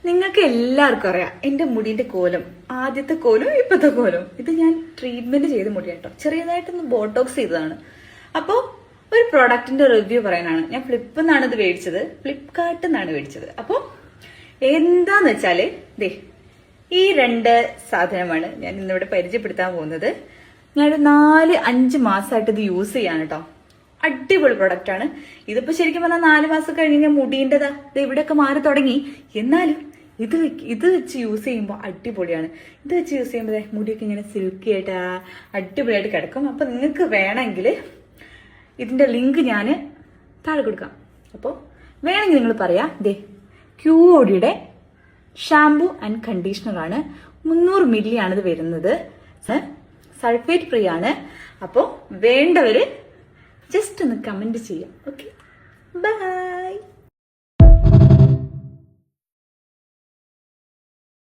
നിങ്ങൾക്ക് എല്ലാവർക്കും അറിയാം എന്റെ മുടിന്റെ കോലം, ആദ്യത്തെ കോലും ഇപ്പോഴത്തെ കോലും. ഇത് ഞാൻ ട്രീറ്റ്മെന്റ് ചെയ്ത മുടി കേട്ടോ, ചെറിയതായിട്ടൊന്ന് ബോട്ടോക്സ് ചെയ്തതാണ്. അപ്പോൾ ഒരു പ്രോഡക്റ്റിന്റെ റിവ്യൂ പറയാനാണ്. ഞാൻ ഫ്ലിപ്പിൽ നിന്നാണ് ഇത് മേടിച്ചത്, ഫ്ലിപ്കാർട്ടിൽ നിന്നാണ് മേടിച്ചത്. അപ്പോൾ എന്താന്ന് വെച്ചാല് ദേ ഈ രണ്ട് സാധനമാണ് ഞാൻ ഇന്നിവിടെ പരിചയപ്പെടുത്താൻ പോകുന്നത്. ഞാനൊരു 4-5 മാസമായിട്ട് ഇത് യൂസ് ചെയ്യാണ് കേട്ടോ. അടിപൊളി പ്രൊഡക്റ്റ് ആണ്. ഇതിപ്പോ ശരിക്കും പറഞ്ഞാൽ 4 മാസം കഴിഞ്ഞ് ഞാൻ മുടീൻ്റെതാ ഇത് ഇവിടെയൊക്കെ മാറി തുടങ്ങി. എന്നാലും ഇത് വെച്ച് യൂസ് ചെയ്യുമ്പോൾ അടിപൊളിയാണ്. ഇത് വെച്ച് യൂസ് ചെയ്യുമ്പോൾ മുടിയൊക്കെ ഇങ്ങനെ സിൽക്കി ആയിട്ട് അടിപൊളിയായിട്ട് കിടക്കും. അപ്പൊ നിങ്ങൾക്ക് വേണമെങ്കിൽ ഇതിന്റെ ലിങ്ക് ഞാൻ താഴെ കൊടുക്കാം. അപ്പോൾ വേണമെങ്കിൽ നിങ്ങൾ പറയാം. ദേ ക്യൂഓഡിയുടെ ഷാംപൂ ആൻഡ് കണ്ടീഷണർ ആണ്. 300 ml ആണ് ഇത് വരുന്നത്. സൾഫേറ്റ് ഫ്രീ ആണ്. അപ്പോൾ വേണ്ടവര് ജസ്റ്റ് ഒന്ന് കമന്റ് ചെയ്യാം. Okay, by.